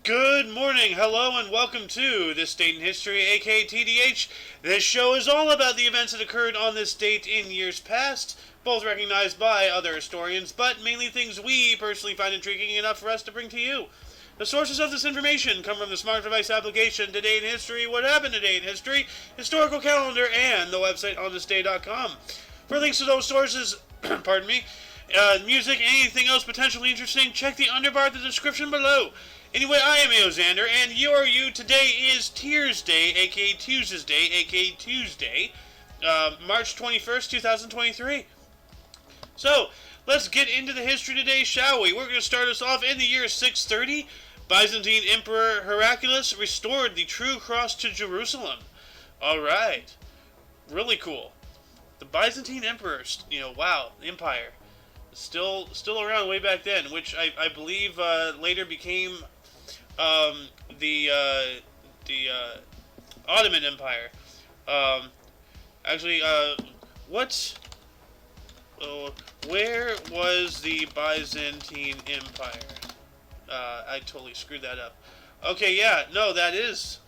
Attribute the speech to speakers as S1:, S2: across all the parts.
S1: Good morning, hello, and welcome to This Date in History, aka TDH. This show is all about the events that occurred on this date in years past, both recognized by other historians, but mainly things we personally find intriguing enough for us to bring to you. The sources of this information come from the smart device application Today in History, What Happened Today in History, historical calendar, and the website onthisday.com. For links to those sources, pardon me, music, anything else potentially interesting, check the underbar of the description below. Anyway, I am Xander, and you. Today is Tears Day, aka Tuesday, aka Tuesday, March 21st, 2023. So, let's get into the history today, shall we? We're going to start us off in the year 630. Byzantine Emperor Heraclius restored the True Cross to Jerusalem. Alright. Really cool. The Byzantine Emperor, wow, empire. Still around way back then, which I believe later became the Ottoman Empire. Where was the Byzantine Empire? I totally screwed that up. Okay, yeah, no, that is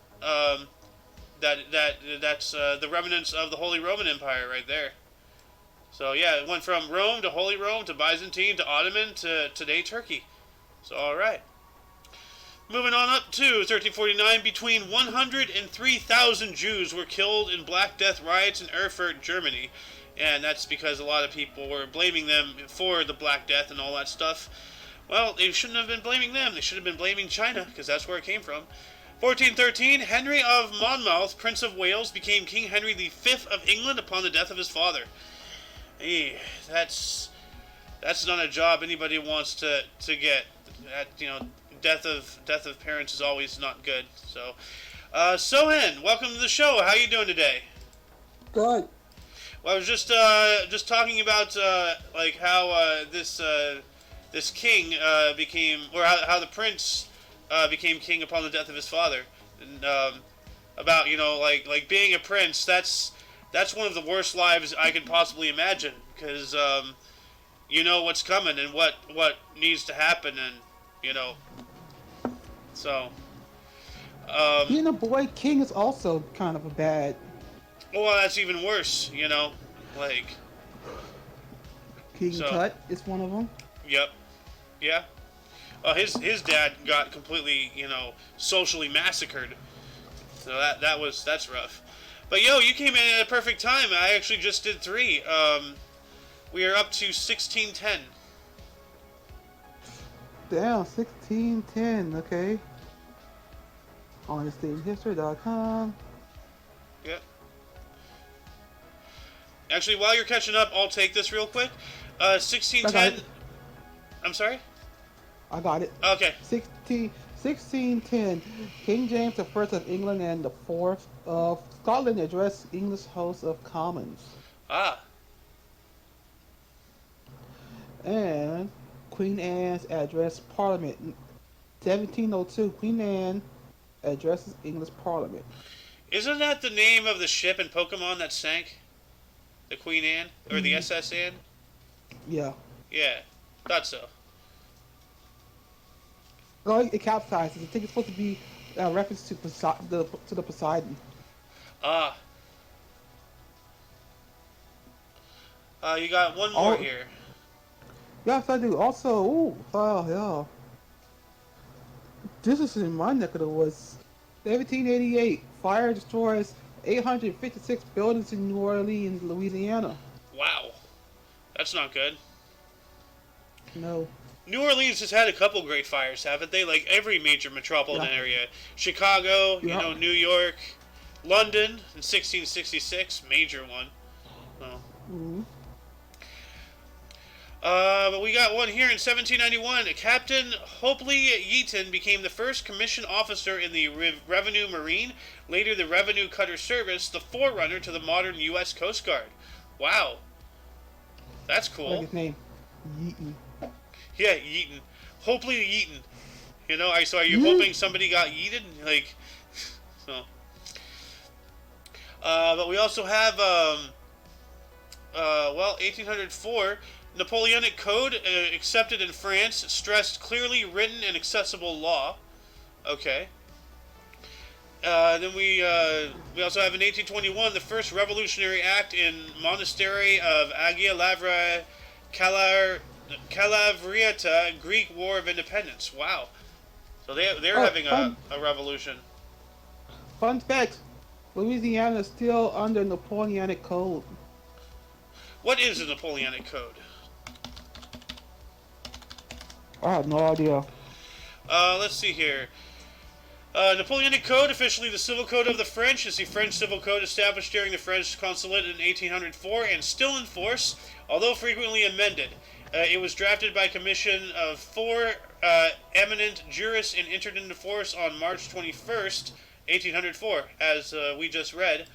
S1: that's the remnants of the Holy Roman Empire right there. So yeah, it went from Rome to Holy Rome to Byzantine to Ottoman to today Turkey. So alright. Moving on up to 1349, between 100 and 3,000 Jews were killed in Black Death riots in Erfurt, Germany. And that's because a lot of people were blaming them for the Black Death and all that stuff. Well, they shouldn't have been blaming them. They should have been blaming China, because that's where it came from. 1413, Henry of Monmouth, Prince of Wales, became King Henry V of England upon the death of his father. Hey, that's not a job anybody wants to get. Death of parents is always not good. So, Sohen, welcome to the show. How you doing today?
S2: Good.
S1: Well, I was just talking about how this king became, or how the prince became king upon the death of his father, and about like being a prince. That's one of the worst lives I could possibly imagine, because you know what's coming and what needs to happen, and so.
S2: Being a boy king is also kind of a bad.
S1: Well, that's even worse,
S2: King Tut is one of them.
S1: Yep. Yeah. His dad got completely, socially massacred. So that's rough. But you came in at a perfect time. I actually just did 3. We are up to 1610.
S2: Damn, 1610. Okay. On history.com.
S1: Yep. Actually, while you're catching up, I'll take this real quick. 1610. I'm sorry?
S2: I got it.
S1: Okay.
S2: 1610. King James I of England and the IV of Scotland addressed English House of Commons.
S1: Ah.
S2: And Queen Anne's address Parliament. 1702. Queen Anne addresses English Parliament.
S1: Isn't that the name of the ship in Pokemon that sank? The Queen Anne? Or the SS Anne?
S2: Yeah.
S1: Yeah. Thought so.
S2: No, it capsizes. I think it's supposed to be a reference to the Poseidon.
S1: Ah. You got one more here.
S2: Yes, I do. Also, yeah. This is in my neck of the woods. 1788, fire destroys 856 buildings in New Orleans, Louisiana.
S1: Wow. That's not good.
S2: No.
S1: New Orleans has had a couple great fires, haven't they? Like every major metropolitan area. Chicago, New York, London in 1666, major one. Oh.
S2: Mm-hmm.
S1: But we got one here in 1791. Captain Hopley Yeaton became the first commissioned officer in the Revenue Marine, later the Revenue Cutter Service, the forerunner to the modern U.S. Coast Guard. Wow. That's cool.
S2: I like his name. Yeaton.
S1: Yeah, Yeaton. Hopley Yeaton. So are you hoping somebody got yeeted? So. But we also have, 1804... Napoleonic Code, accepted in France, stressed clearly written and accessible law. Okay. Then we also have in 1821 the first revolutionary act in monastery of Agia Lavra Calavriata, Greek War of Independence. Wow. So they're
S2: Oh,
S1: having
S2: fun
S1: a revolution.
S2: fun fact: Louisiana is still under Napoleonic code.
S1: What is the Napoleonic Code?
S2: I have no idea.
S1: Let's see here. Napoleonic Code, officially the Civil Code of the French, is the French Civil Code established during the French Consulate in 1804 and still in force, although frequently amended. It was drafted by a commission of four eminent jurists and entered into force on March 21st, 1804, as we just read.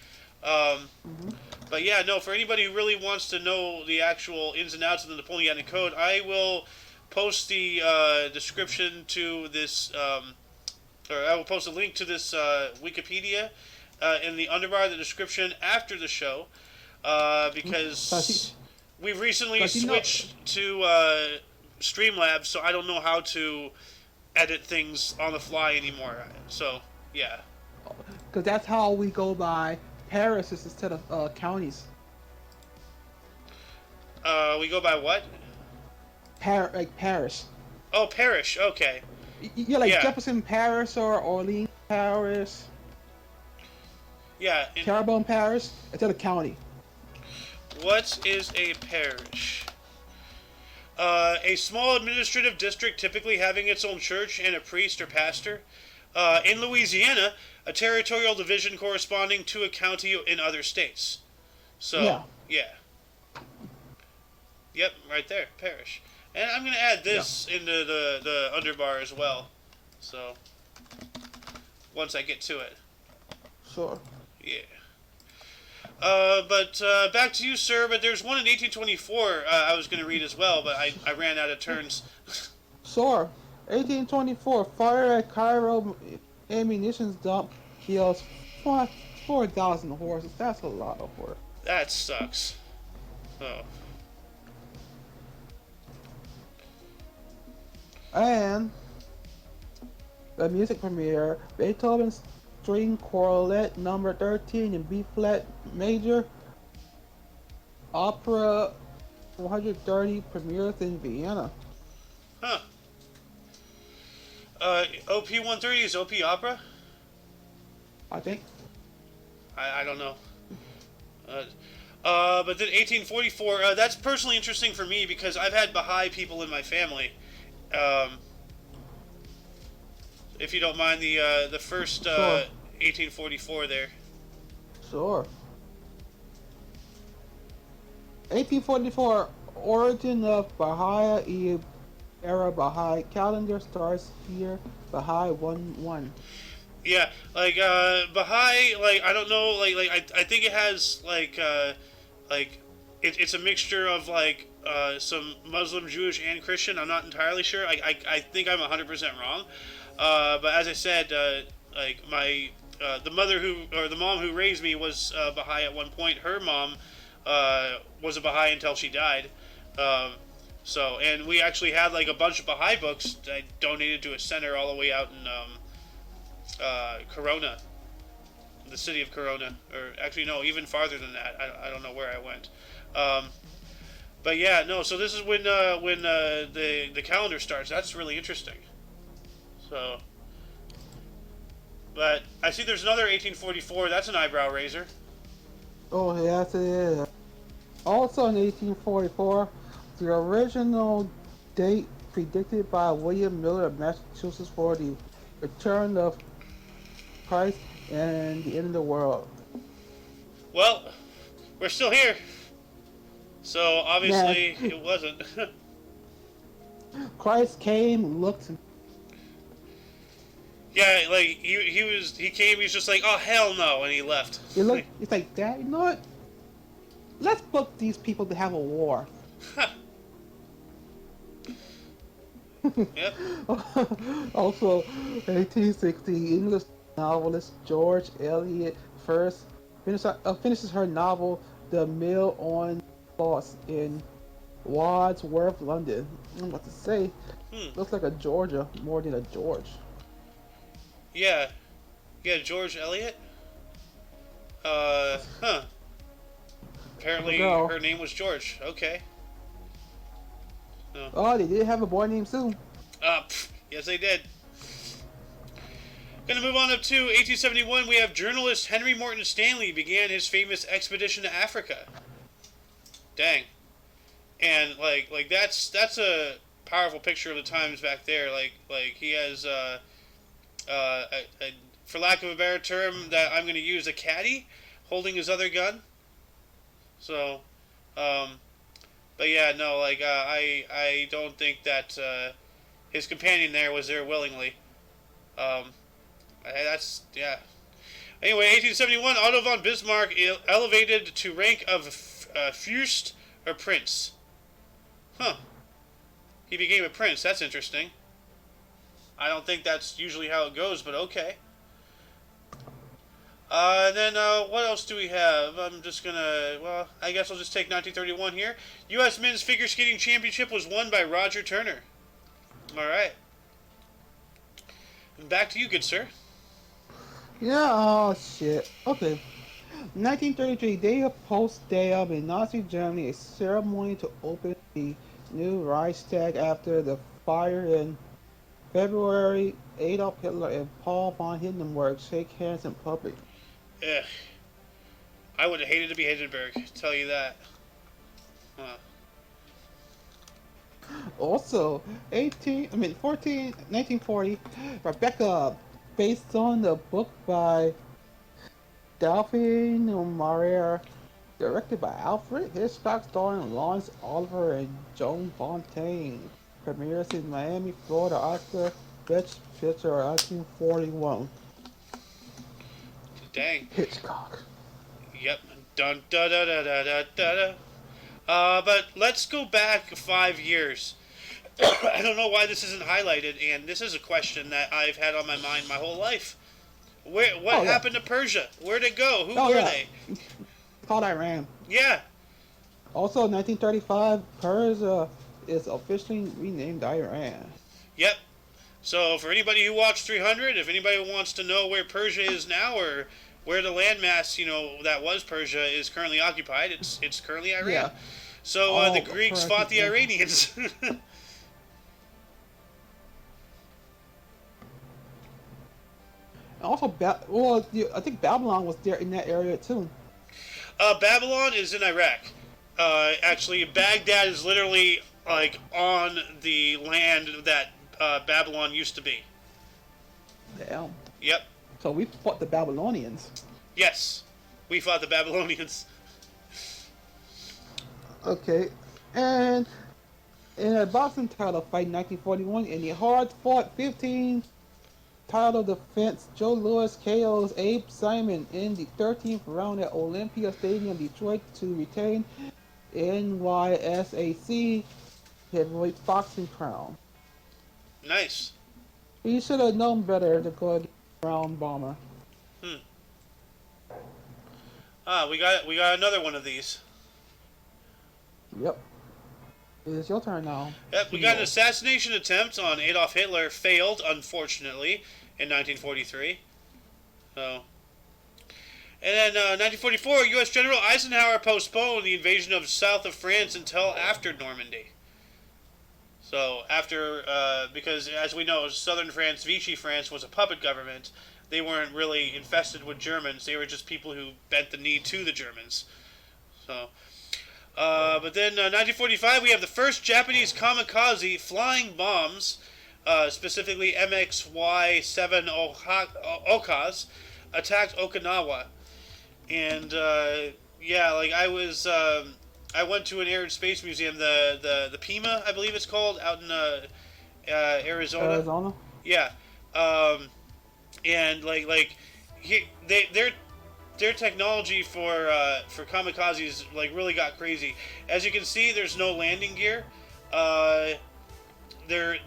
S1: Um,
S2: Hmm.
S1: but yeah, no, for anybody who really wants to know the actual ins and outs of the Napoleonic Code, I will post the description to this. Or I will post a link to this Wikipedia in the underbar, the description after the show,
S2: Cause,
S1: because we've recently
S2: cause you know,
S1: switched to Streamlabs, so I don't know how to edit things on the fly anymore. So yeah,
S2: cause that's how we go by parishes instead of counties.
S1: we go by what?
S2: Like parish.
S1: Oh, parish. Okay,
S2: You're like
S1: yeah,
S2: Jefferson Parish or Orleans Parish,
S1: yeah.
S2: Terrebonne Parish instead of county.
S1: What is a parish? A small administrative district typically having its own church and a priest or pastor. In Louisiana, a territorial division corresponding to a county in other states. So,
S2: Yeah,
S1: yeah. Yep, right there, parish. And I'm going to add
S2: yeah,
S1: this into the underbar as well. So, once I get to it.
S2: sure.
S1: Yeah. But back to you, sir. But there's one in 1824 I was going to read as well, but I ran out of turns.
S2: Sure. 1824, fire at Cairo ammunition dump kills 4,000 horses. That's a lot of horses.
S1: That sucks. Oh.
S2: And the music premiere, Beethoven's String Quartet Number 13 in B flat major, Opera 430 premieres in Vienna.
S1: Huh. OP 130 is OP opera?
S2: I think.
S1: I don't know. Uh, but then 1844, that's personally interesting for me because I've had Baha'i people in my family. Um, if you don't mind the first
S2: Sure.
S1: 1844 there.
S2: Sure. 1844, origin of Baha'i era Baha'i calendar starts here. Baha'i 1-1.
S1: Yeah, like Baha'i, like I don't know, I think it has like it's a mixture of like some Muslim, Jewish, and Christian. I'm not entirely sure. I think I'm 100% wrong. But as I said, like my the mother who or the mom who raised me was Baha'i at one point. Her mom was a Baha'i until she died. Um, so and we actually had like a bunch of Baha'i books that I donated to a center all the way out in Corona, the city of Corona, or actually no, even farther than that. I don't know where I went. Um, but yeah, no. So this is when the calendar starts. That's really interesting. So, but I see there's another 1844. That's an eyebrow raiser.
S2: Oh, yes, it is. Also in 1844, the original date predicted by William Miller of Massachusetts for the return of Christ and the end of the world.
S1: Well, we're still here. So
S2: Nah,
S1: obviously it wasn't.
S2: Christ came, looked,
S1: Yeah, like he came. He's just like, oh hell no, and he left.
S2: he looked, it's like, Dad, you know what? Let's book these people to have a war.
S1: Yep.
S2: Also, 1860, English novelist George Eliot first finishes her novel The Mill on Floss in Wadsworth, London. I'm about to say,
S1: Hmm.
S2: looks like a Georgia more than a George.
S1: Yeah, yeah, George Eliot. Huh.
S2: Of a
S1: Apparently,
S2: girl.
S1: her name was George. Okay. No.
S2: Oh, they did have a boy named Sue.
S1: Yes, they did. Gonna move on up to 1871. We have journalist Henry Morton Stanley began his famous expedition to Africa. Dang. And like that's a powerful picture of the times back there. Like he has for lack of a better term that I'm going to use, a caddy holding his other gun. So, um, but yeah, no, like I don't think that his companion there was there willingly. Um, that's yeah. Anyway, 1871, Otto von Bismarck elevated to rank of Fürst or Prince. Huh. He became a prince. That's interesting. I don't think that's usually how it goes, but okay. And then what else do we have? I'm just gonna. Well, I guess I'll just take 1931 here. U.S. Men's Figure Skating Championship was won by Roger Turner. All right. And back to you, good sir.
S2: Yeah, oh shit. Okay. 1933, day of post-day of in Nazi Germany, a ceremony to open the new Reichstag after the fire in February. Adolf Hitler and Paul von Hindenburg shake hands in public.
S1: Ugh. I would have hated to be Hindenburg. Tell you that. Huh.
S2: Also, 1940, Rebecca, based on the book by Delphine Maurier, directed by Alfred Hitchcock, starring Lawrence Oliver and Joan Fontaine. Premieres in Miami, Florida. Oscar Best Picture, 1941.
S1: Dang.
S2: Hitchcock.
S1: Yep. Dun da da da da da da da. But let's go back 5 years. I don't know why this isn't highlighted, and this is a question that I've had on my mind my whole life. What happened to Persia? Where'd it go? Who were they?
S2: It's called Iran.
S1: Yeah.
S2: Also, 1935, Persia is officially renamed Iran.
S1: Yep. So for anybody who watched 300, if anybody wants to know where Persia is now, or where the landmass, that was Persia, is currently occupied, it's currently Iran.
S2: Yeah.
S1: So the Greeks fought the Iranians.
S2: Also, I think Babylon was there in that area too.
S1: Babylon is in Iraq. Actually, Baghdad is literally like on the land that Babylon used to be.
S2: Damn.
S1: Yep.
S2: So we fought the Babylonians.
S1: Yes, we fought the Babylonians.
S2: Okay, and in a boxing title fight in 1941, in the hard-fought 15 title defense, Joe Louis KOs Abe Simon in the 13th round at Olympia Stadium, Detroit, to retain NYSAC heavyweight boxing crown.
S1: Nice.
S2: He should have known better to go against Brown Bomber.
S1: We got another one of these.
S2: Yep. It's your turn now.
S1: Yep, we got an assassination attempt on Adolf Hitler, failed, unfortunately, in 1943. So, and then 1944, U.S. General Eisenhower postponed the invasion of south of France until after Normandy. So after, because as we know, southern France, Vichy France, was a puppet government. They weren't really infested with Germans. They were just people who bent the knee to the Germans. So, but then 1945, we have the first Japanese kamikaze flying bombs, specifically MXY-7 Okas, attacked Okinawa. And yeah, like I went to an Air and Space Museum, the Pima, I believe it's called, out in Arizona.
S2: Arizona?
S1: Yeah. And their technology for kamikazes really got crazy. As you can see, there's no landing gear. They're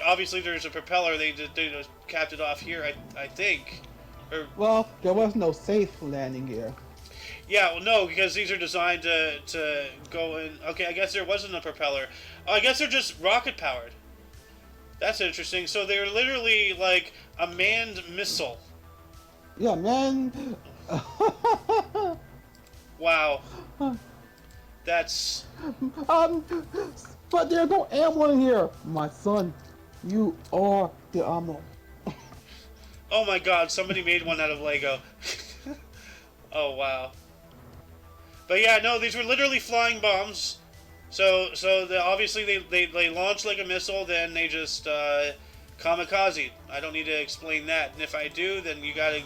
S1: obviously there's a propeller. They just capped it off here, I think.
S2: Well, there was no safe landing gear.
S1: Yeah, well, no, because these are designed to go in. Okay, I guess there wasn't a propeller. I guess they're just rocket powered. That's interesting. So they're literally like a manned missile.
S2: Yeah, man.
S1: Wow. That's...
S2: um, but there's no ammo in here, my son. You are the ammo.
S1: Oh my god, somebody made one out of Lego. Oh wow. But yeah, no, these were literally flying bombs. Obviously they launch like a missile, then they just kamikaze. I don't need to explain that. And if I do, then you gotta...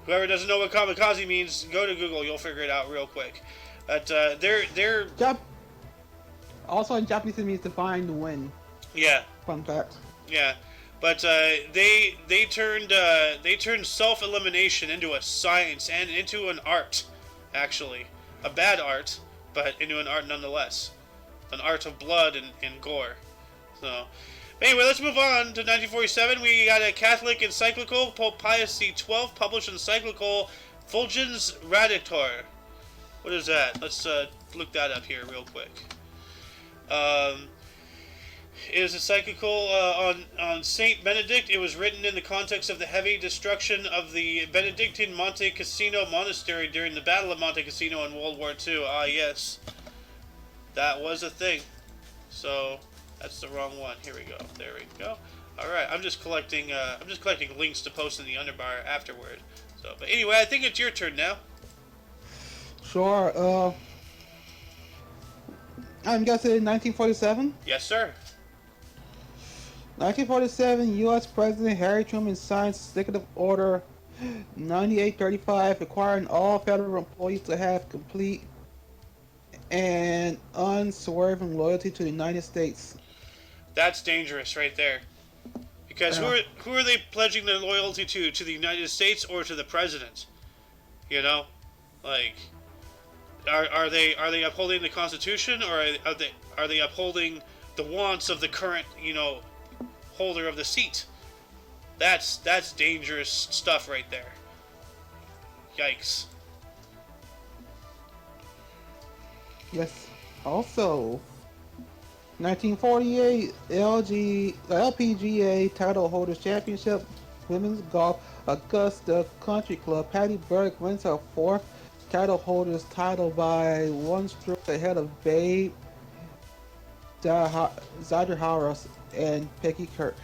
S1: Whoever doesn't know what kamikaze means, go to Google. You'll figure it out real quick. But they're...
S2: Also in Japanese it means to find the win.
S1: Yeah.
S2: Fun fact.
S1: Yeah. But they turned self-elimination into a science and into an art, actually. A bad art, but into an art nonetheless. An art of blood and gore. So, but anyway, let's move on to 1947. We got a Catholic encyclical, Pope Pius XII published encyclical Fulgens Raditor. What is that? Let's look that up here real quick. It is a encyclical on Saint Benedict. It was written in the context of the heavy destruction of the Benedictine Monte Cassino monastery during the Battle of Monte Cassino in World War II. Ah, yes, that was a thing. So that's the wrong one. Here we go. There we go. All right, I'm just collecting links to post in the underbar afterward. So, but anyway, I think it's your turn now.
S2: Sure. I'm guessing 1947.
S1: Yes, sir.
S2: 1947, U.S. President Harry Truman signs Executive Order 9835, requiring all federal employees to have complete and unswerving loyalty to the United States.
S1: That's dangerous, right there. Because who are they pledging their loyalty to? To the United States or to the president? You know, like, are they upholding the Constitution, or are they upholding the wants of the current, holder of the seat? That's dangerous stuff right there. Yikes.
S2: Yes. Also, 1948 LPGA title holders championship women's golf Augusta Country Club. Patty Burke wins her fourth title holders title by one stroke ahead of Babe Zaderhaus and Peggy Kirk.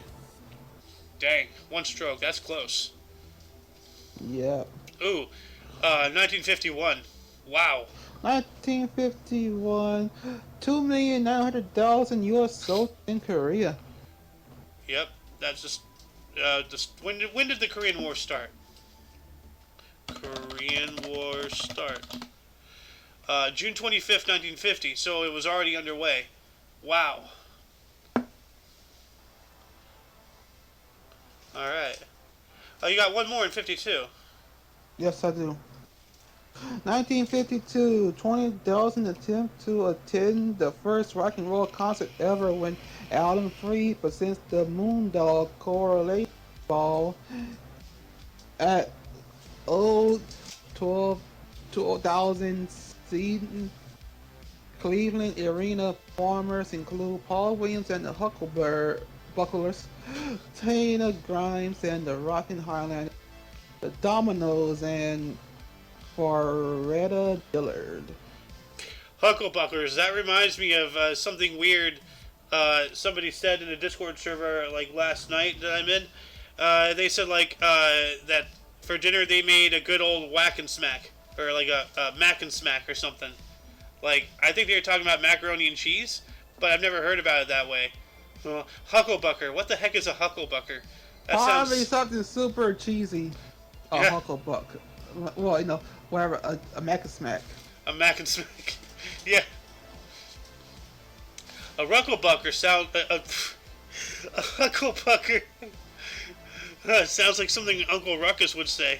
S1: Dang, one stroke. That's close.
S2: Yeah.
S1: Ooh, 1951. Wow.
S2: 1951, 2,900,000 U.S. sold in Korea.
S1: Yep, that's just when did the Korean War start? Korean War start. June 25th, 1950. So it was already underway. Wow. All right. Oh, you got one more in 52.
S2: Yes, I do. 1952, 20,000 attempt to attend the first rock and roll concert ever when Alan Freed presents the Moondog Correlation Ball at old 12,000 seating Cleveland Arena. Performers include Paul Williams and the Bucklers, Tina Grimes and the Rockin' Highlanders, the Dominoes, and Floretta Dillard.
S1: Hucklebuckers. That reminds me of something weird somebody said in a Discord server like last night that I'm in. They said that for dinner they made a good old whack and smack, or like a mac and smack or something. Like, I think they were talking about macaroni and cheese, but I've never heard about it that way. Well, Hucklebucker. What the heck is a Hucklebucker? That
S2: Probably
S1: sounds...
S2: something super cheesy. A
S1: Yeah.
S2: Hucklebuck. Well, whatever. A Mac and Smack.
S1: A mac and smack. Yeah. A Rucklebucker sound... a Hucklebucker. Sounds like something Uncle Ruckus would say.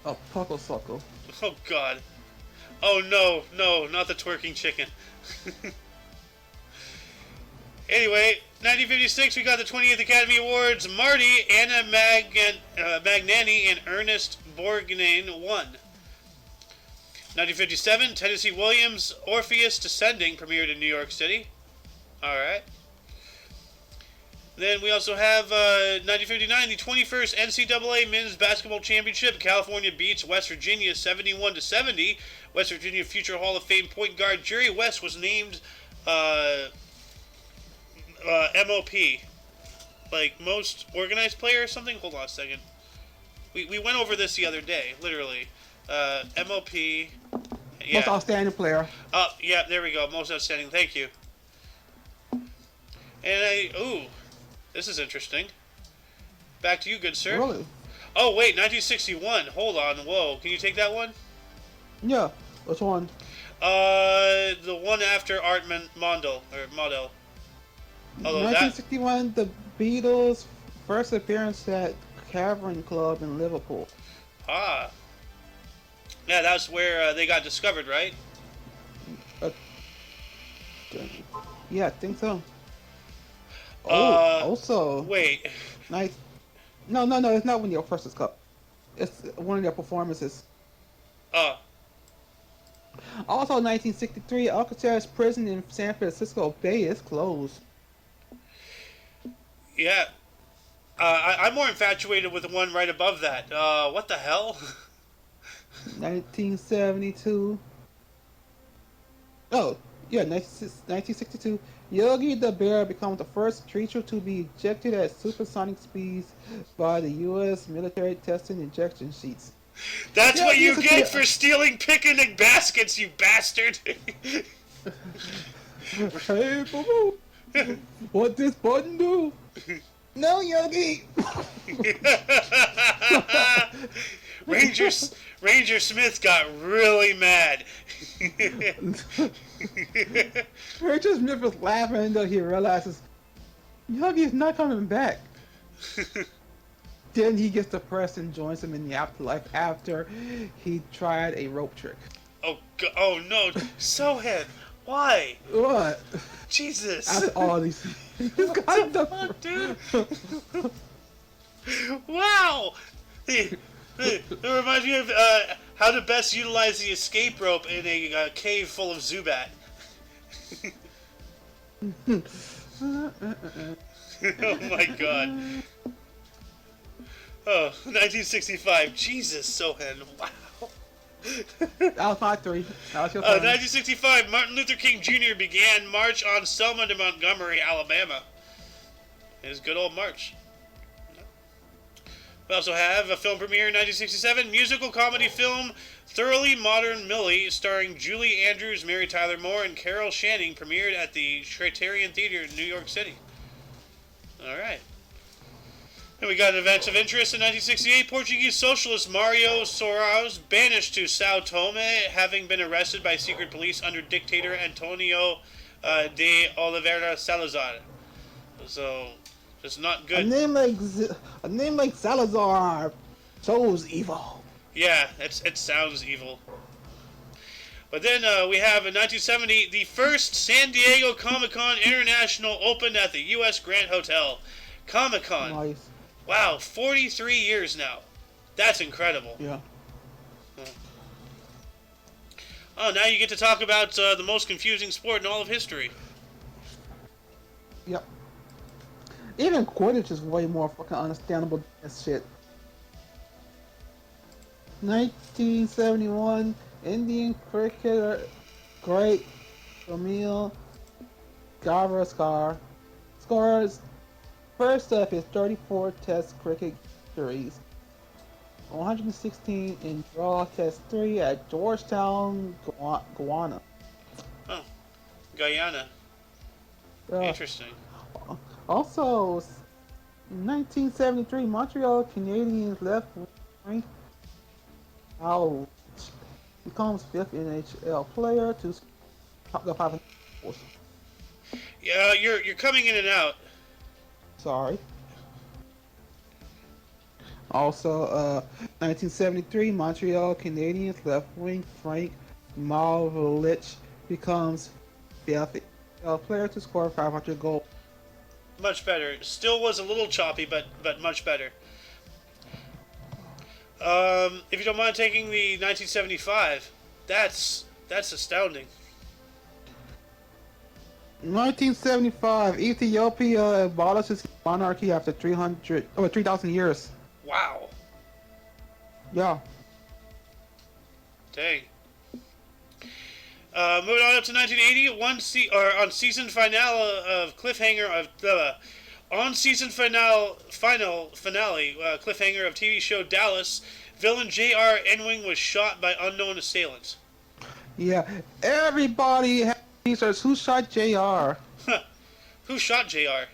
S2: A Puckle Suckle.
S1: Oh, God. Oh, no, not the twerking chicken. Anyway, 1956, we got the 20th Academy Awards. Marty, Anna Magnani, and Ernest Borgnine won. 1957, Tennessee Williams' Orpheus Descending premiered in New York City. Alright. Then we also have 1959, the 21st NCAA Men's Basketball Championship. California beats West Virginia 71-70. West Virginia future Hall of Fame point guard Jerry West was named MOP, like most organized player or something. Hold on a second. We went over this the other day, literally. MOP. Yeah.
S2: Most outstanding player.
S1: Yeah, there we go. Most outstanding. Thank you. And this is interesting. Back to you, good sir.
S2: Really?
S1: Oh, wait, 1961. Hold on. Whoa. Can you take that one?
S2: Yeah. Which one?
S1: The one after Art Mondel. Although
S2: 1961, the Beatles' first appearance at Cavern Club in Liverpool.
S1: Yeah, that's where they got discovered, right?
S2: Yeah, I think so. Also.
S1: Wait.
S2: Nice. No, it's not when your first is cup. It's one of their performances. Also, 1963, Alcatraz prison in San Francisco Bay is closed.
S1: Yeah. I'm more infatuated with the one right above that. What the hell?
S2: 1972. Oh, yeah, 1962. Yogi the Bear becomes the first creature to be ejected at supersonic speeds by the U.S. military testing injection sheets.
S1: That's what you get for stealing picnic baskets, you bastard!
S2: Hey, boo-boo. What this button do? No, Yogi!
S1: Ranger Smith got really mad.
S2: Ranger Smith was laughing until he realizes Yogi's not coming back. Then he gets depressed and joins him in the afterlife after he tried a rope trick.
S1: Oh no, Sohead, why?
S2: What?
S1: Jesus.
S2: After all these things.
S1: What the fuck, dude? Wow! It reminds me of how to best utilize the escape rope in a cave full of Zubat. Oh my god. Oh, 1965. Jesus, Sohen. Wow.
S2: That was my three. That was your turn.
S1: 1965, Martin Luther King Jr. began March on Selma to Montgomery, Alabama. His good old march. We also have a film premiere in 1967, musical comedy film Thoroughly Modern Millie, starring Julie Andrews, Mary Tyler Moore, and Carol Channing, premiered at the Criterion Theater in New York City. Alright. And we got an event of interest in 1968. Portuguese socialist Mario Soares banished to Sao Tome, having been arrested by secret police under dictator Antonio de Oliveira Salazar. So, just not good.
S2: A name like Salazar shows evil.
S1: Yeah, it sounds evil. But then we have in 1970, the first San Diego Comic-Con International opened at the U.S. Grand Hotel. Comic-Con.
S2: Nice.
S1: Wow, 43 years now. That's incredible.
S2: Yeah.
S1: Oh, now you get to talk about the most confusing sport in all of history.
S2: Yep. Even Quidditch is way more fucking understandable than this shit. 1971, Indian cricketer great Ramil Gavaskar scores first of his 34 Test cricket victories. 116 in draw Test 3 at Georgetown, Guyana.
S1: Oh, Guyana. Interesting.
S2: Also, 1973, Montreal Canadiens left wing out becomes fifth NHL player to top the 500 goals.
S1: Yeah, you're coming in and out.
S2: Sorry. Also, 1973, Montreal Canadiens left wing Frank Malvelich becomes fifth player to score 500 goals.
S1: Much better. Still was a little choppy, but much better. If you don't mind taking the 1975, that's astounding.
S2: 1975, Ethiopia abolishes monarchy after 3,000 years.
S1: Wow.
S2: Yeah.
S1: Dang. Moving on up to 1980, on season finale of cliffhanger of on season final finale cliffhanger of TV show Dallas, villain J.R. Enwing was shot by unknown assailant.
S2: Yeah. Everybody has research who shot JR.
S1: Who shot J.R.?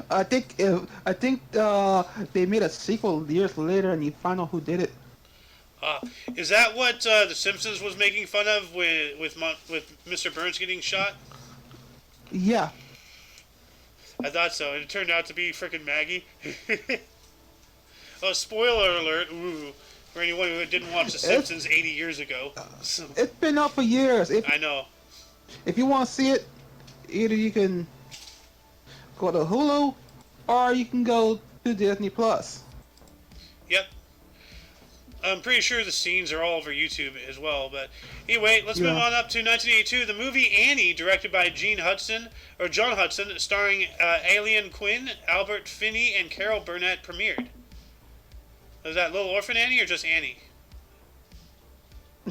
S2: I think they made a sequel years later, and you find out who did it.
S1: Is that what The Simpsons was making fun of with Mr. Burns getting shot?
S2: Yeah.
S1: I thought so, and it turned out to be frickin' Maggie. Oh, spoiler alert! Ooh, for anyone who didn't watch The Simpsons 80 years ago. So,
S2: It's been up for years.
S1: I know.
S2: If you want to see it, either you can go to Hulu, or you can go to Disney Plus.
S1: Yep. I'm pretty sure the scenes are all over YouTube as well. But anyway, let's move on up to 1982. The movie Annie, directed by John Hudson, starring Aileen Quinn, Albert Finney, and Carol Burnett, premiered. Was that Little Orphan Annie or just Annie?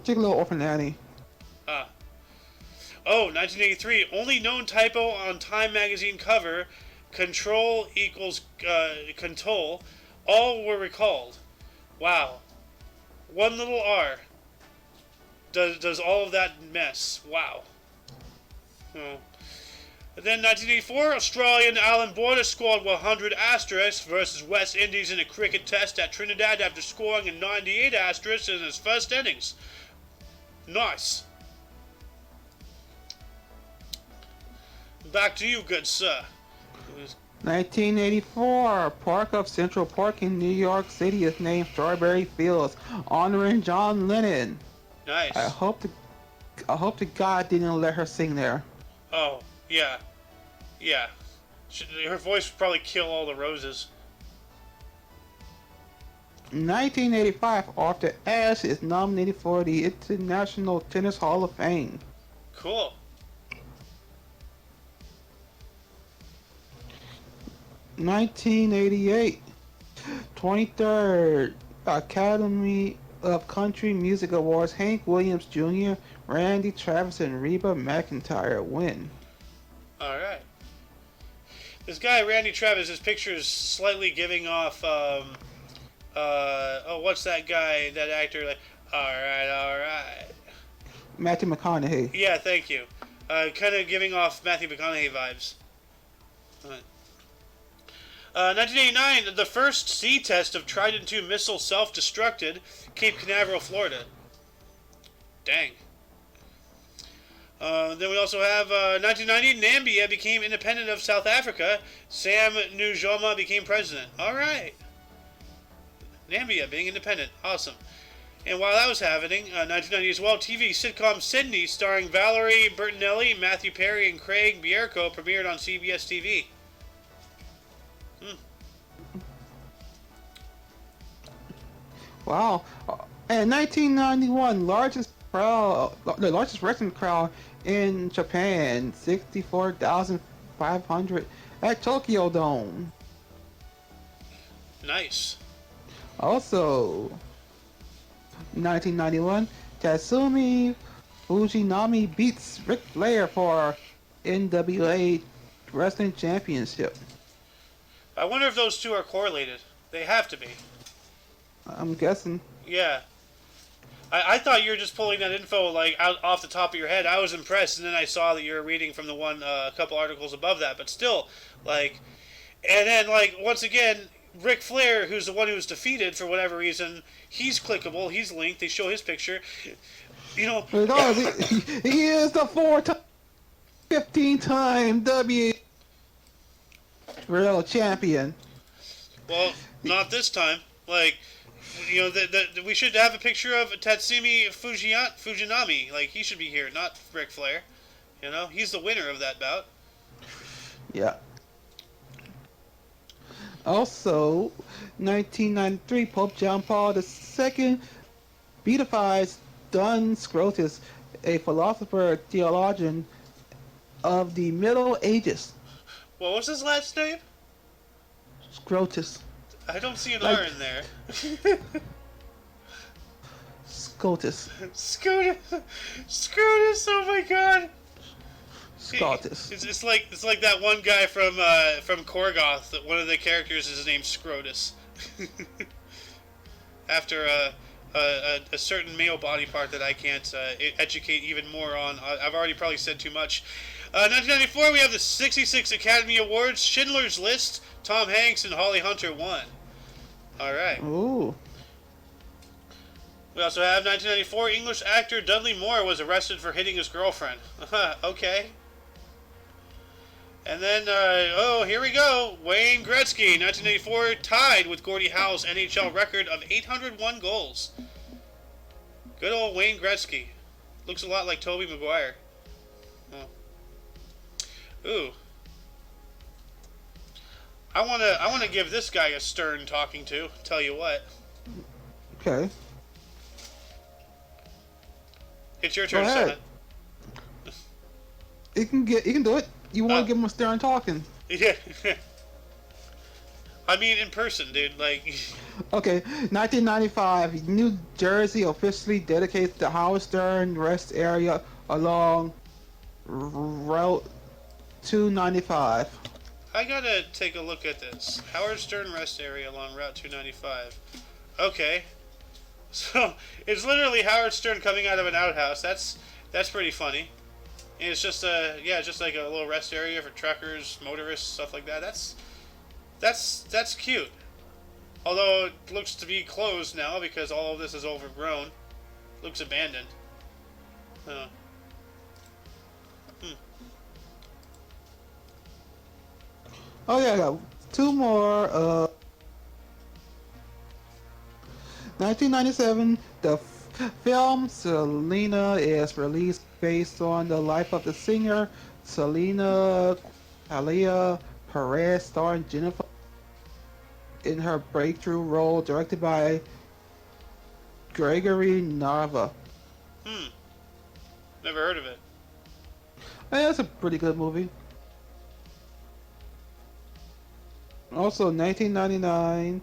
S2: Take a little Orphan Annie.
S1: Oh, 1983. Only known typo on Time magazine cover: control equals control. All were recalled. Wow. One little R does all of that mess. Wow. Oh. And then 1984, Australian Island Border scored 100 asterisks versus West Indies in a cricket test at Trinidad after scoring a 98 asterisks in its first innings. Nice. Back to you, good sir.
S2: 1984, Park of Central Park in New York City is named Strawberry Fields, honoring John Lennon.
S1: Nice.
S2: I hope to God didn't let her sing there.
S1: Oh, yeah. Yeah. Her voice would probably kill all the roses.
S2: 1985, Arthur Ashe is nominated for the International Tennis Hall of Fame.
S1: Cool.
S2: 1988, 23rd Academy of Country Music Awards, Hank Williams Jr., Randy Travis, and Reba McEntire win.
S1: Alright. This guy, Randy Travis, his picture is slightly giving off, what's that guy, that actor, like, alright.
S2: Matthew McConaughey.
S1: Yeah, thank you. Kind of giving off Matthew McConaughey vibes. 1989, the first sea test of Trident II missile self-destructed, Cape Canaveral, Florida. Dang. Then we also have 1990, Namibia became independent of South Africa. Sam Nujoma became president. All right. Namibia being independent. Awesome. And while that was happening, 1990 as well, TV sitcom Sydney, starring Valerie Bertinelli, Matthew Perry, and Craig Bierko, premiered on CBS TV.
S2: Wow. And 1991, the largest wrestling crowd in Japan, 64,500 at Tokyo Dome.
S1: Nice.
S2: Also, 1991, Tatsumi Fujinami beats Ric Flair for NWA Wrestling Championship.
S1: I wonder if those two are correlated. They have to be.
S2: I'm guessing.
S1: Yeah. I thought you were just pulling that info like out off the top of your head. I was impressed, and then I saw that you were reading from the one a couple articles above that. But still, like, and then like once again, Ric Flair, who's the one who was defeated for whatever reason, he's clickable. He's linked. They show his picture. You know,
S2: he is the 15-time W World Champion.
S1: Well, not this time. Like, you know, we should have a picture of Tatsumi Fujinami. Like, he should be here, not Ric Flair. You know, he's the winner of that bout.
S2: Yeah. Also, 1993, Pope John Paul II beatifies Duns Scotus, a philosopher, theologian, of the Middle Ages.
S1: What was his last name?
S2: Scrotus.
S1: I don't see an
S2: Like
S1: R in there.
S2: Scotus.
S1: Scotus. Scotus. Oh my god.
S2: Scotus.
S1: It's like that one guy from Korgoth. That one of the characters is named Scrotus. After a certain male body part that I can't educate even more on. I've already probably said too much. 1994, we have the 66 Academy Awards. Schindler's List. Tom Hanks and Holly Hunter won. All right.
S2: Ooh.
S1: We also have 1994, English actor Dudley Moore was arrested for hitting his girlfriend. Okay. And then, here we go. Wayne Gretzky, 1984, tied with Gordie Howe's NHL record of 801 goals. Good old Wayne Gretzky. Looks a lot like Tobey Maguire. Oh. Ooh. I wanna give this guy a stern talking to. Tell you what.
S2: Okay.
S1: It's your turn,
S2: Go ahead.
S1: Seth.
S2: You can do it. You want to give him a stern talking?
S1: Yeah. I mean, in person, dude. Like.
S2: Okay, 1995, New Jersey officially dedicates the Howard Stern rest area along Route 295.
S1: I gotta take a look at this. Howard Stern rest area along Route 295. Okay. So it's literally Howard Stern coming out of an outhouse. That's pretty funny. And it's just just like a little rest area for truckers, motorists, stuff like that. That's cute. Although it looks to be closed now because all of this is overgrown. Looks abandoned.
S2: Oh yeah, I got two more. 1997, the film Selena is released based on the life of the singer Selena Alia Perez, starring Jennifer in her breakthrough role, directed by Gregory Narva.
S1: Never heard of it.
S2: Hey, that's a pretty good movie. Also, 1999,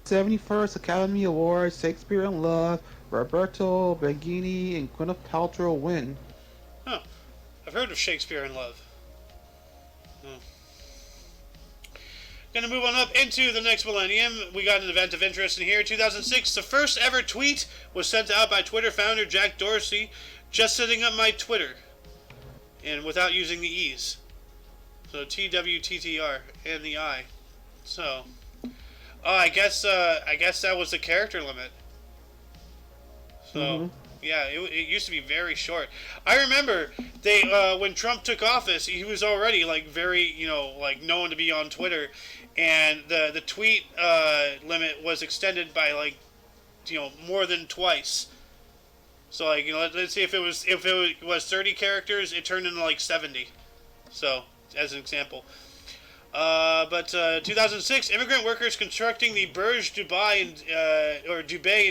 S2: 71st Academy Awards, Shakespeare in Love, Roberto Benigni and Gwyneth Paltrow win.
S1: Huh. I've heard of Shakespeare in Love. Gonna move on up into the next millennium. We got an event of interest in here. 2006, the first ever tweet was sent out by Twitter founder Jack Dorsey, just setting up my Twitter, and without using the E's. So TWTTR and the I. So, I guess that was the character limit. So, yeah, it used to be very short. I remember they when Trump took office, he was already like very known to be on Twitter, and the tweet limit was extended by more than twice. So let's see if it was 30 characters, it turned into like 70. So as an example. But 2006, immigrant workers constructing the Burj Dubai in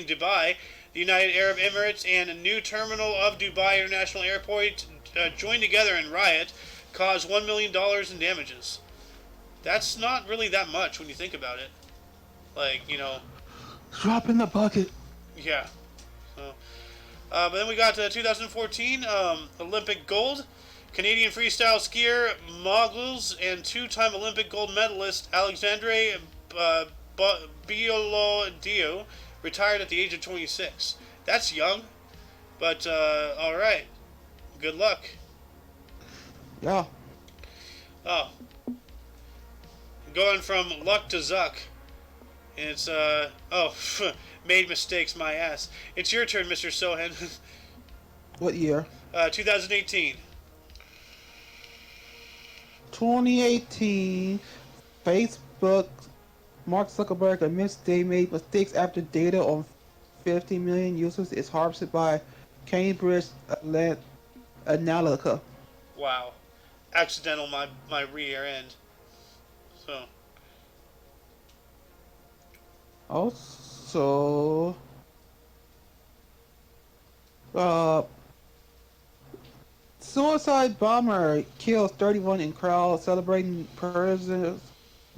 S1: Dubai, the United Arab Emirates, and a new terminal of Dubai International Airport joined together in riot, caused $1 million in damages. That's not really that much when you think about it.
S2: Drop in the bucket.
S1: Yeah. But then we got 2014 Olympic gold. Canadian freestyle skier, moguls, and two-time Olympic gold medalist Alexandre Biolodio retired at the age of 26. That's young, but all right. Good luck.
S2: Yeah.
S1: Oh. Going from luck to Zuck. And it's, made mistakes, my ass. It's your turn, Mr. Sohan.
S2: What year?
S1: 2018.
S2: 2018, Facebook, Mark Zuckerberg admits they made mistakes after data on 50 million users is harvested by Cambridge Analytica.
S1: Wow. Accidental my rear end. So.
S2: Also, Suicide bomber kills 31 in crowd celebrating President's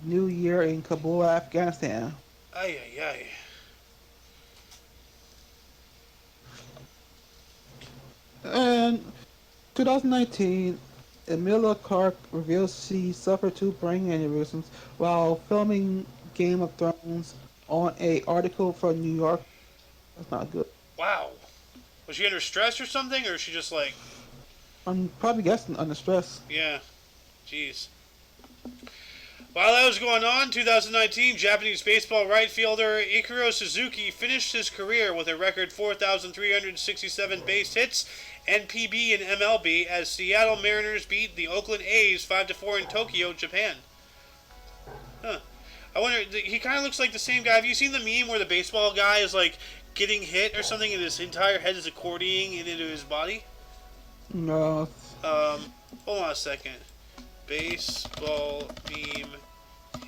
S2: New Year in Kabul, Afghanistan.
S1: Ay, ay, ay.
S2: And 2019, Emilia Clarke reveals she suffered two brain aneurysms while filming Game of Thrones on a article for New York. That's not good.
S1: Wow. Was she under stress or something, or is she just like,
S2: I'm probably guessing under stress.
S1: yeah, jeez. While that was going on, 2019, Japanese baseball right fielder Ichiro Suzuki finished his career with a record 4,367 base hits, NPB and MLB, as Seattle Mariners beat the Oakland A's 5-4 in Tokyo, Japan. Huh. I wonder, he kind of looks like the same guy. Have you seen the meme where the baseball guy is like getting hit or something and his entire head is accordioning into his body?
S2: No.
S1: Hold on a second. Baseball meme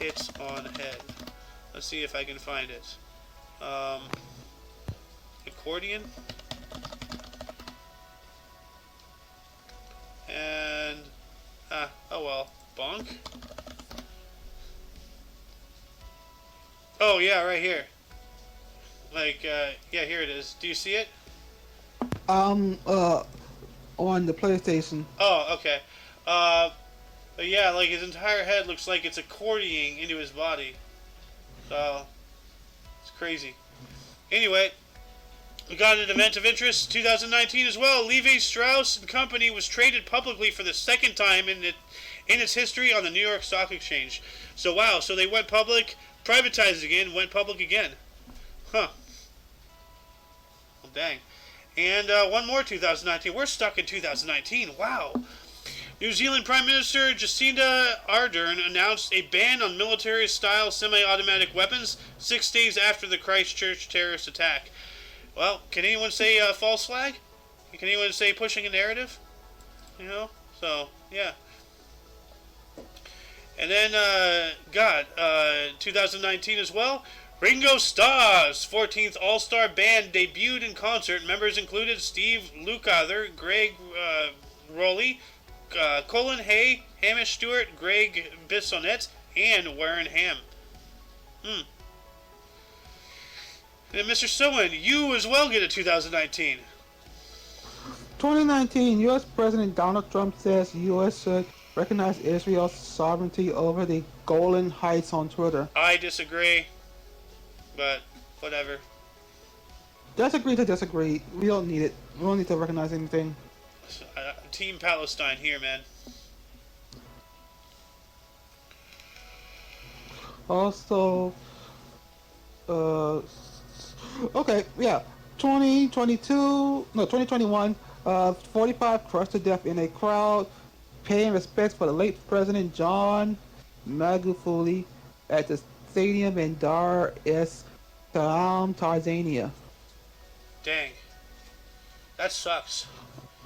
S1: hits on head. Let's see if I can find it. Accordion. And, oh well. Bonk. Oh yeah, right here. Like, yeah, here it is. Do you see it?
S2: On the PlayStation.
S1: Oh, okay. But yeah, like his entire head looks like it's accordioning into his body. So, it's crazy. Anyway, we got an event of interest 2019 as well. Levi Strauss and Company was traded publicly for the second time in its history on the New York Stock Exchange. So wow, so they went public, privatized again, went public again. Huh. Well, dang. And one more 2019. We're stuck in 2019. Wow. New Zealand Prime Minister Jacinda Ardern announced a ban on military-style semi-automatic weapons 6 days after the Christchurch terrorist attack. Well, can anyone say false flag? Can anyone say pushing a narrative? You know? So, yeah. And then, 2019 as well. Ringo Starr's 14th All-Star Band debuted in concert. Members included Steve Lukather, Greg Rowley, Colin Hay, Hamish Stewart, Greg Bissonette, and Warren Ham. And Mr. Sowen, you as well get a 2019.
S2: 2019, U.S. President Donald Trump says U.S. should recognize Israel's sovereignty over the Golan Heights on Twitter.
S1: I disagree, but whatever.
S2: Disagree to disagree. We don't need it. We don't need to recognize anything.
S1: Team Palestine here, man.
S2: Also, okay, yeah, 2021, 45 crushed to death in a crowd paying respects for the late President John Magufuli at the stadium in Dar es Salaam, Tanzania.
S1: Dang. That sucks.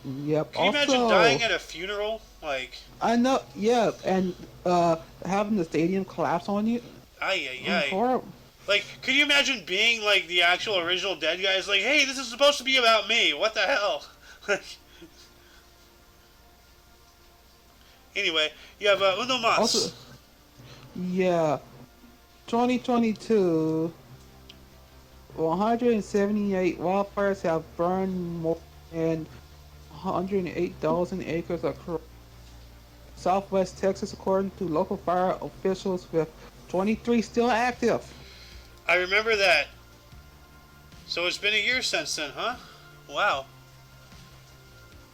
S2: Yep.
S1: Can you imagine dying at a funeral? Like,
S2: I know, yeah, and having the stadium collapse on you.
S1: ay, ay, ay.
S2: Horrible.
S1: Like, could you imagine being like the actual original dead guy? It's like, hey, this is supposed to be about me. What the hell? Like, anyway, you have Uno Mas.
S2: Also, yeah, 2022, 178 wildfires have burned more than 108,000 acres across Southwest Texas, according to local fire officials, with 23 still active.
S1: I remember that. So it's been a year since then, huh? Wow.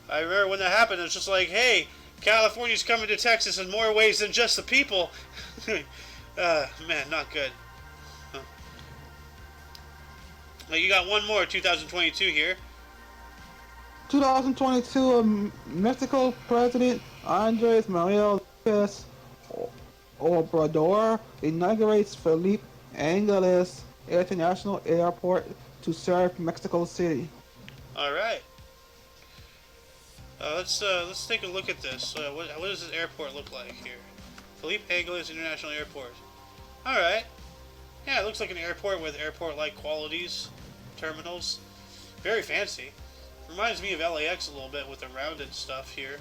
S1: I remember when that happened, it was just like, hey, California's coming to Texas in more ways than just the people. Man, not good. Huh. Well, you got one more, 2022 here.
S2: 2022, Mexico President Andres Manuel López Obrador inaugurates Felipe Ángeles International Airport to serve Mexico City.
S1: All right. Let's take a look at this. What does this airport look like here? Felipe Ángeles International Airport. All right. Yeah, it looks like an airport with airport-like qualities, terminals. Very fancy. Reminds me of LAX a little bit with the rounded stuff here.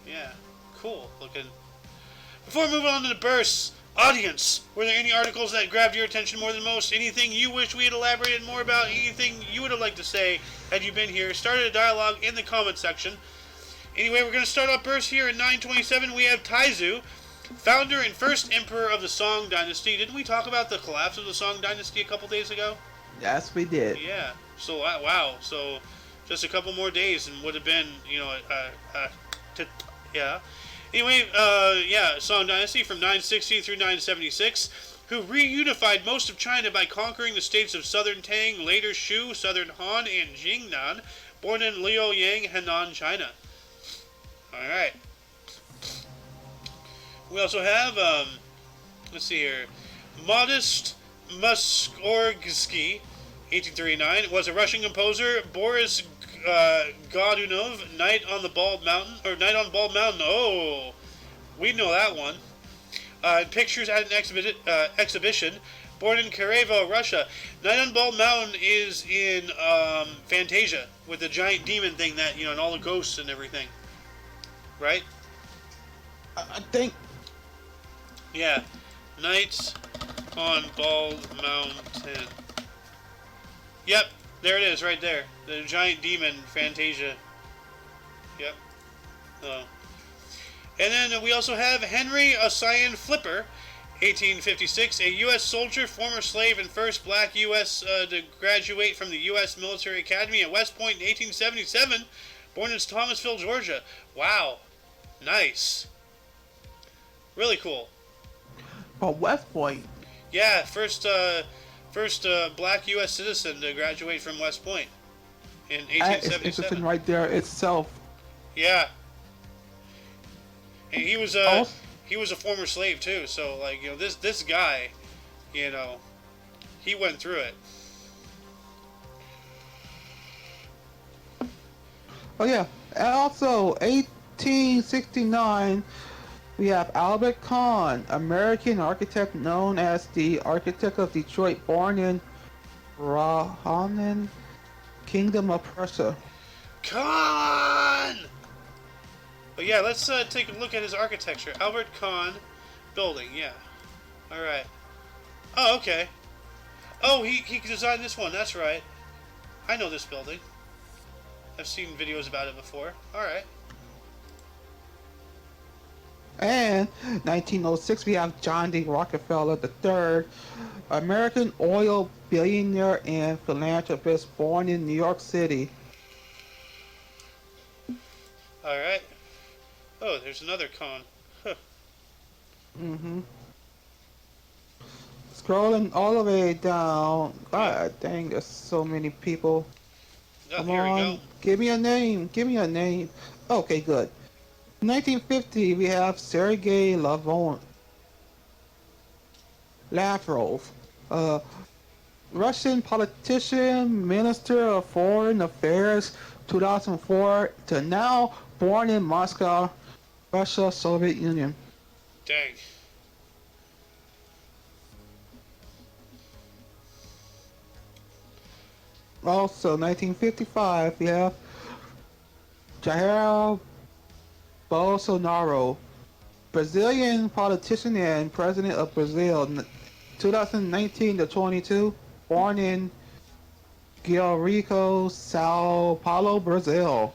S1: Yeah, cool looking. Before moving on to the bursts, audience, were there any articles that grabbed your attention more than most? Anything you wish we had elaborated more about? Anything you would have liked to say had you been here? Started a dialogue in the comment section. Anyway, we're going to start off burst here in 927. We have Taizu, founder and first emperor of the Song Dynasty. Didn't we talk about the collapse of the Song Dynasty a couple days ago?
S2: Yes, we did.
S1: Yeah. So, wow. So, just a couple more days and would have been, yeah. Anyway, Song Dynasty from 960 through 976, who reunified most of China by conquering the states of Southern Tang, later Shu, Southern Han, and Jingnan, born in Liaoyang, Henan, China. Alright. We also have, let's see here, Modest Mussorgsky, 1839, was a Russian composer. Boris Godunov, Night on Bald Mountain. Oh, we know that one. Pictures at an exhibition. Born in Karayevo, Russia. Night on Bald Mountain is in Fantasia with the giant demon thing that, and all the ghosts and everything. Right?
S2: I think.
S1: Yeah. Night on Bald Mountain. Yep. There it is, right there. The giant demon, Fantasia. Yep. Oh. And then we also have Henry Ossian Flipper, 1856, a U.S. soldier, former slave, and first black U.S. To graduate from the U.S. Military Academy at West Point in 1877, born in Thomasville, Georgia. Wow. Nice. Really cool.
S2: From West Point?
S1: Yeah, first black U.S. citizen to graduate from West Point in 1877.
S2: It's interesting right there itself.
S1: Yeah. And he was a former slave too, so this guy, he went through it.
S2: Oh yeah. And also 1869 we have Albert Kahn, American architect known as the Architect of Detroit, born in Rahanen, Kingdom of Prussia.
S1: Kahn! But yeah, let's take a look at his architecture. Albert Kahn building, yeah. Alright. Oh, okay. Oh, he designed this one, that's right. I know this building. I've seen videos about it before. Alright.
S2: And 1906 we have John D. Rockefeller III, American oil billionaire and philanthropist, born in New York City.
S1: Alright. Oh, there's another con. Huh.
S2: Scrolling all the way down. God dang, there's so many people.
S1: Oh,
S2: Come
S1: here
S2: on,
S1: we go.
S2: give me a name. Give me a name. Okay, good. 1950, we have Sergei Lavrov, Russian politician, Minister of Foreign Affairs, 2004 to now, born in Moscow, Russia, Soviet Union.
S1: Dang.
S2: Also, 1955, we have Jair Bolsonaro, Brazilian politician and president of Brazil, 2019 to 22, born in Rico, Sao Paulo, Brazil.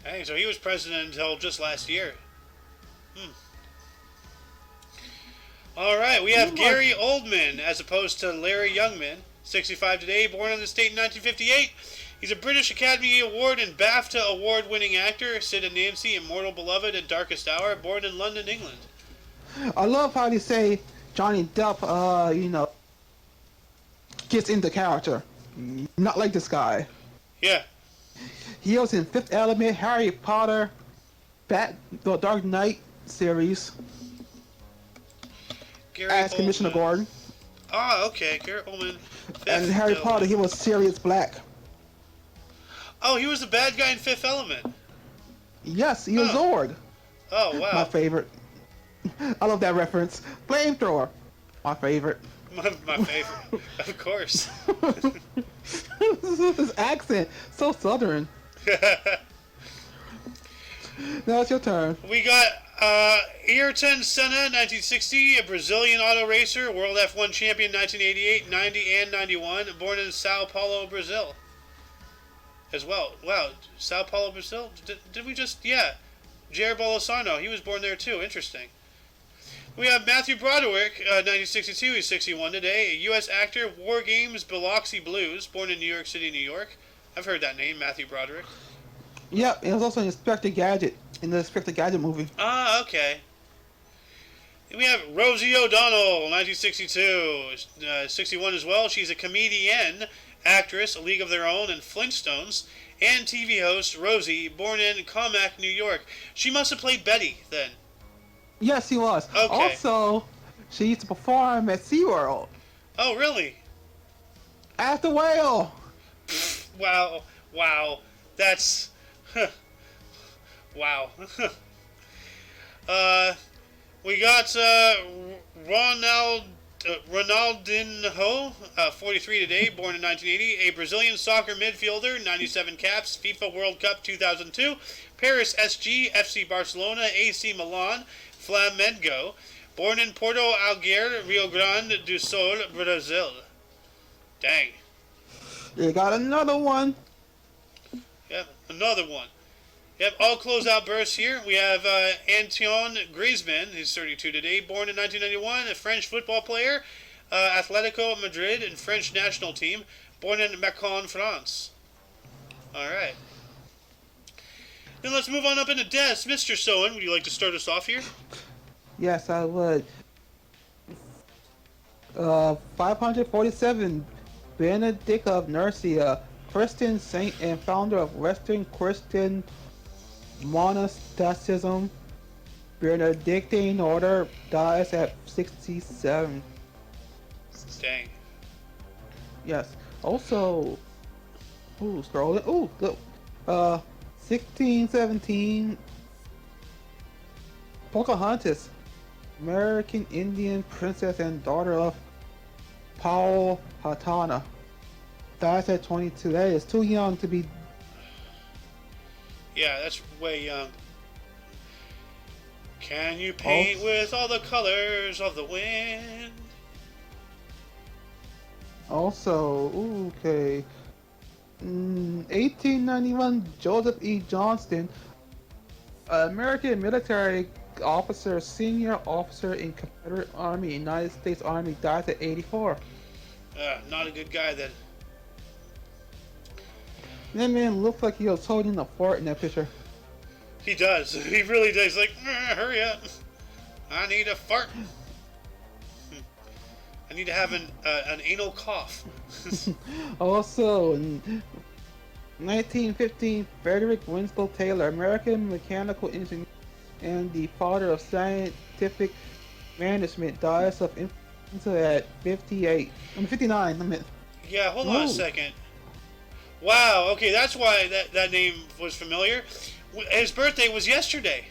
S1: Hey, so he was president until just last year. Alright, we have Gary Oldman as opposed to Larry Youngman, 65 today, born in the state in 1958. He's a British Academy Award and BAFTA award-winning actor, Sid and Nancy, Immortal Beloved, and Darkest Hour, born in London, England.
S2: I love how they say Johnny Depp, gets into character. Not like this guy.
S1: Yeah.
S2: He was in Fifth Element, Harry Potter, the Dark Knight series.
S1: Gary
S2: as
S1: Oldman.
S2: Commissioner Gordon.
S1: Ah, okay. Gary Oldman.
S2: And Harry Potter, he was Sirius Black.
S1: Oh, he was the bad guy in Fifth Element.
S2: Yes, he was Zord.
S1: Oh, wow.
S2: My favorite. I love that reference. Flamethrower. My favorite.
S1: My favorite, of course.
S2: His accent, so southern. Now it's your turn.
S1: We got Ayrton Senna, 1960, a Brazilian auto racer, World F1 champion 1988, 90, and 91, born in Sao Paulo, Brazil. As well. Wow, Sao Paulo, Brazil? Did we just... Yeah. Jair Bolsonaro, he was born there too. Interesting. We have Matthew Broderick, 1962, he's 61 today, a U.S. actor, War Games, Biloxi Blues, born in New York City, New York. I've heard that name, Matthew Broderick.
S2: Yep, it was also in Inspector Gadget, in the Inspector Gadget movie.
S1: Ah, okay. We have Rosie O'Donnell, 1962, 61 as well. She's a comedian, actress, A League of Their Own, and Flintstones, and TV host Rosie, born in Commack, New York. She must have played Betty, then.
S2: Yes, he was.
S1: Okay.
S2: Also, she used to perform at SeaWorld.
S1: Oh, really?
S2: As the whale.
S1: Wow. Wow. That's... Wow. We got Ronaldinho, 43 today, born in 1980, a Brazilian soccer midfielder, 97 caps, FIFA World Cup 2002, Paris SG, FC Barcelona, AC Milan, Flamengo, born in Porto Alegre, Rio Grande do Sul, Brazil. Dang.
S2: You got another one.
S1: Yep, another one. Yep, all closeout bursts here. We have Antoine Griezmann, he's 32 today, born in 1991, a French football player, Atletico Madrid and French national team, born in Macon, France. Alright. Then let's move on up into deaths. Mr. Sowen, would you like to start us off here?
S2: Yes, I would. 547, Benedict of Nursia, Christian saint and founder of Western Christian monasticism, Benedictine order, dies at 67.
S1: Dang.
S2: Yes. Also, scrolling. Look. 1617, Pocahontas, American Indian princess and daughter of Powhatan, dies at 22. That is too young to be.
S1: Yeah, that's way young. Can you paint with all the colors of the wind?
S2: Also, okay. 1891, Joseph E. Johnston, American military officer, senior officer in Confederate Army, United States Army, dies at 84.
S1: Not a good guy then.
S2: That man looks like he was holding a fart in that picture.
S1: He does. He really does. He's like, hurry up. I need a fart. I need to have an anal cough.
S2: Also, in 1915, Frederick Winslow Taylor, American mechanical engineer and the father of scientific management, dies of influenza at 59. I meant.
S1: Yeah, hold on a second. Wow, okay, that's why that name was familiar. His birthday was yesterday.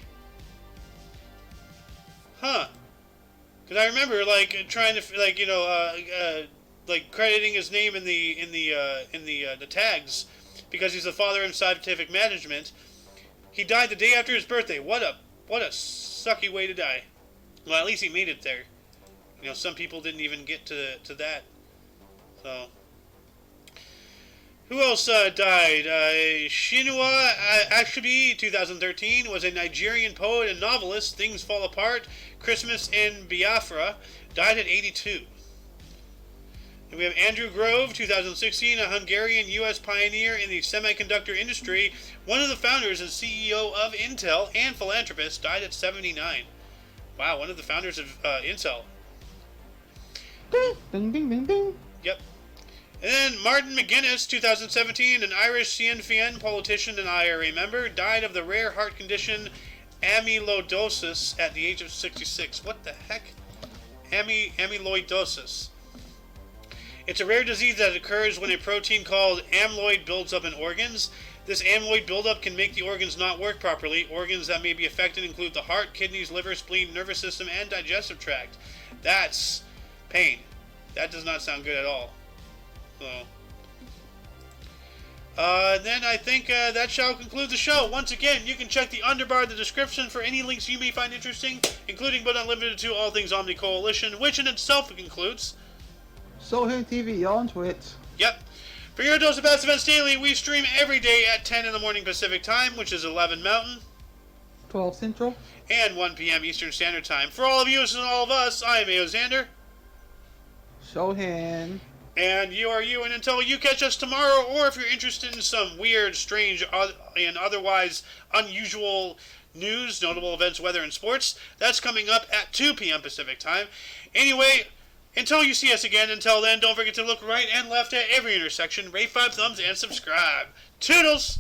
S1: Huh. Because I remember, like, trying to, like, you know, like, crediting his name in the tags, because he's the father of scientific management. He died the day after his birthday. What a sucky way to die. Well, at least he made it there. You know, some people didn't even get to that. So, who else died? Chinua Achebe, 2013, was a Nigerian poet and novelist. Things Fall Apart, Christmas in Biafra, died at 82. And we have Andrew Grove, 2016, a Hungarian U.S. pioneer in the semiconductor industry, one of the founders and CEO of Intel, and philanthropist, died at 79. Wow, one of the founders of Intel.
S2: Ding, ding, ding, ding, ding.
S1: Yep. And then Martin McGuinness, 2017, an Irish Sinn Féin politician and IRA member, died of the rare heart condition amyloidosis at the age of 66. What the heck? Amyloidosis. It's a rare disease that occurs when a protein called amyloid builds up in organs. This amyloid buildup can make the organs not work properly. Organs that may be affected include the heart, kidneys, liver, spleen, nervous system, and digestive tract. That's pain. That does not sound good at all. So, then I think that shall conclude the show. Once again, you can check the underbar of the description for any links you may find interesting, including but not limited to all things Omni Coalition, which in itself includes
S2: Sohan TV on Twitch.
S1: Yep. For your dose of past events daily, we stream every day at 10 in the morning Pacific Time, which is 11 Mountain,
S2: 12 Central,
S1: and 1 p.m. Eastern Standard Time. For all of you and all of us, I am A.O. Xander.
S2: Sohan.
S1: And you are you, and until you catch us tomorrow, or if you're interested in some weird, strange, and otherwise unusual news, notable events, weather, and sports, that's coming up at 2 p.m. Pacific Time. Anyway, until you see us again, until then, don't forget to look right and left at every intersection, rate 5 thumbs, and subscribe. Toodles!